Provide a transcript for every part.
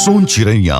सोन चिड़ैया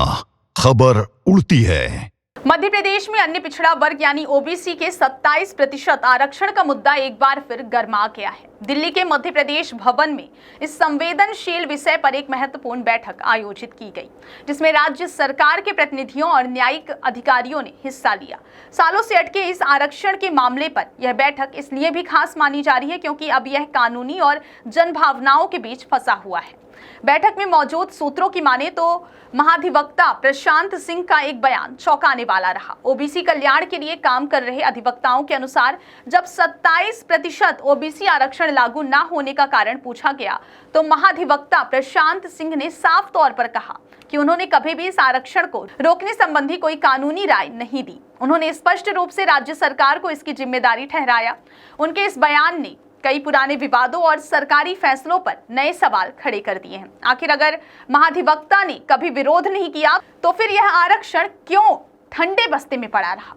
खबर उड़ती है। मध्य प्रदेश में अन्य पिछड़ा वर्ग यानी ओबीसी के 27% आरक्षण का मुद्दा एक बार फिर गर्मा गया है। दिल्ली के मध्य प्रदेश भवन में इस संवेदनशील विषय पर एक महत्वपूर्ण बैठक आयोजित की गई, जिसमें राज्य सरकार के प्रतिनिधियों और न्यायिक अधिकारियों ने हिस्सा लिया। सालों से अटके इस आरक्षण के मामले पर यह बैठक इसलिए भी खास मानी जा रही है क्योंकि अब यह कानूनी और जनभावनाओं के बीच फंसा हुआ है। बैठक में मौजूद सूत्रों की माने तो महाधिवक्ता प्रशांत सिंह का एक बयान चौंकाने वाला रहा। ओबीसी कल्याण के लिए काम कर रहे अधिवक्ताओं के अनुसार जब 27% ओबीसी आरक्षण लागू न होने का कारण पूछा गया तो महाधिवक्ता प्रशांत सिंह ने साफ तौर पर कहा कि उन्होंने कभी भी इस आरक्षण को रोकने संबंधी कोई कानूनी राय नहीं दी। उन्होंने स्पष्ट रूप से राज्य सरकार को इसकी जिम्मेदारी ठहराया। उनके इस बयान ने कई पुराने विवादों और सरकारी फैसलों पर नए सवाल खड़े कर दिए हैं। आखिर अगर महाधिवक्ता ने कभी विरोध नहीं किया तो फिर यह आरक्षण क्यों ठंडे बस्ते में पड़ा रहा?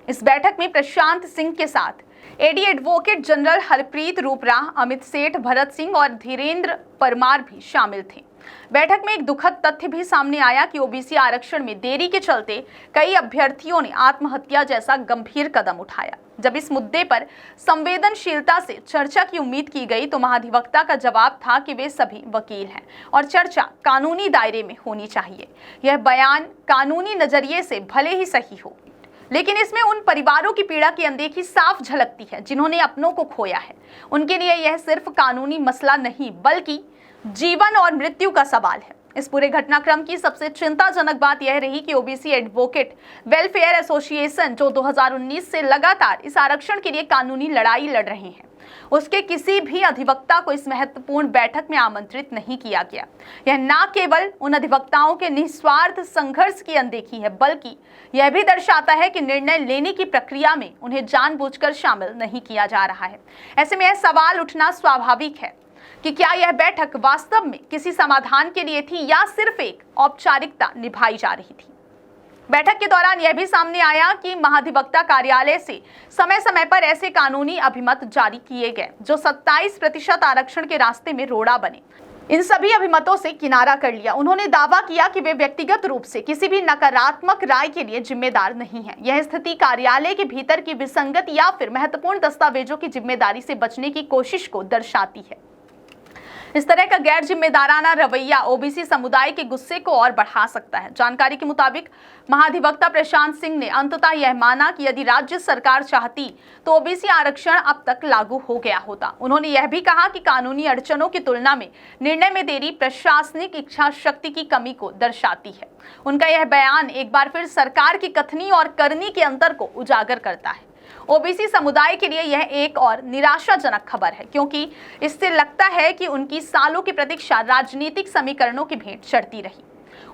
इस बैठक में प्रशांत सिंह के साथ AD advocate general Harpreet Rupra, Amit Seth, Bharat Singh और धीरेन्द्र परमार भी शामिल थे। बैठक में एक दुखद तथ्य भी सामने आया कि ओबीसी आरक्षण में देरी के चलते कई अभ्यर्थियों ने आत्महत्या जैसा गंभीर कदम उठाया। जब इस मुद्दे पर संवेदनशीलता से चर्चा की उम्मीद की गई तो महाधिवक्ता का जवाब था कि वे सभी वकील हैं और चर्चा कानूनी दायरे में होनी चाहिए। यह बयान कानूनी नजरिए से भले ही सही हो, लेकिन इसमें उन परिवारों की पीड़ा की अनदेखी साफ झलकती है जिन्होंने अपनों को खोया है। उनके लिए यह सिर्फ कानूनी मसला नहीं बल्कि जीवन और मृत्यु का सवाल है। इस पूरे घटनाक्रम की सबसे चिंताजनक बात यह रही कि ओबीसी एडवोकेट वेलफेयर एसोसिएशन, जो 2019 से लगातार इस आरक्षण के लिए कानूनी लड़ाई लड़ रहे हैं, उसके किसी भी अधिवक्ता को इस महत्वपूर्ण बैठक में आमंत्रित नहीं किया गया। यह न केवल उन अधिवक्ताओं के निस्वार्थ संघर्ष की अनदेखी है, बल्कि यह भी दर्शाता है कि निर्णय लेने की प्रक्रिया में उन्हें जानबूझकर शामिल नहीं किया जा रहा है। ऐसे में यह सवाल उठना स्वाभाविक है कि क्या यह बैठक वास्तव में किसी समाधान के लिए थी या सिर्फ एक औपचारिकता निभाई जा रही थी। बैठक के दौरान यह भी सामने आया कि महाधिवक्ता कार्यालय से समय समय पर ऐसे कानूनी अभिमत जारी किए गए जो 27% आरक्षण के रास्ते में रोड़ा बने। इन सभी अभिमतों से किनारा कर लिया। उन्होंने दावा किया कि वे व्यक्तिगत रूप से किसी भी नकारात्मक राय के लिए जिम्मेदार नहीं है। यह स्थिति कार्यालय के भीतर की विसंगति या फिर महत्वपूर्ण दस्तावेजों की जिम्मेदारी से बचने की कोशिश को दर्शाती है। इस तरह का गैर जिम्मेदाराना रवैया ओबीसी समुदाय के गुस्से को और बढ़ा सकता है। जानकारी के मुताबिक महाधिवक्ता प्रशांत सिंह ने अंततः यह माना कि यदि राज्य सरकार चाहती तो ओबीसी आरक्षण अब तक लागू हो गया होता। उन्होंने यह भी कहा कि कानूनी अड़चनों की तुलना में निर्णय में देरी प्रशासनिक इच्छा शक्ति की कमी को दर्शाती है। उनका यह बयान एक बार फिर सरकार की कथनी और करनी के अंतर को उजागर करता है। ओबीसी समुदाय के लिए यह एक और निराशाजनक खबर है, क्योंकि इससे लगता है कि उनकी सालों की प्रतीक्षा राजनीतिक समीकरणों की भेंट चढ़ती रही।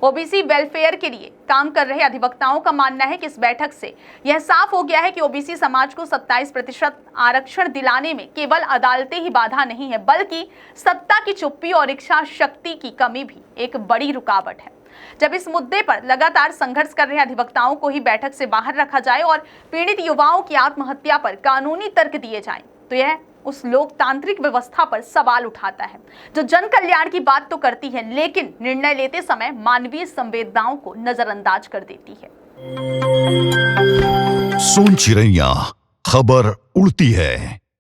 ओबीसी वेलफेयर के लिए काम कर रहे अधिवक्ताओं का मानना है कि इस बैठक से यह साफ हो गया है कि ओबीसी समाज को 27% आरक्षण दिलाने में केवल अदालतें ही बाधा नहीं है, बल्कि सत्ता की चुप्पी और इच्छा शक्ति की कमी भी एक बड़ी रुकावट है। जब इस मुद्दे पर लगातार संघर्ष कर रहे अधिवक्ताओं को ही बैठक से बाहर रखा जाए और पीड़ित युवाओं की आत्महत्या पर कानूनी तर्क दिए जाएं, तो यह उस लोकतांत्रिक व्यवस्था पर सवाल उठाता है जो जन कल्याण की बात तो करती है लेकिन निर्णय लेते समय मानवीय संवेदनाओं को नजरअंदाज कर देती है। सोन चिड़ैया खबर उड़ती है।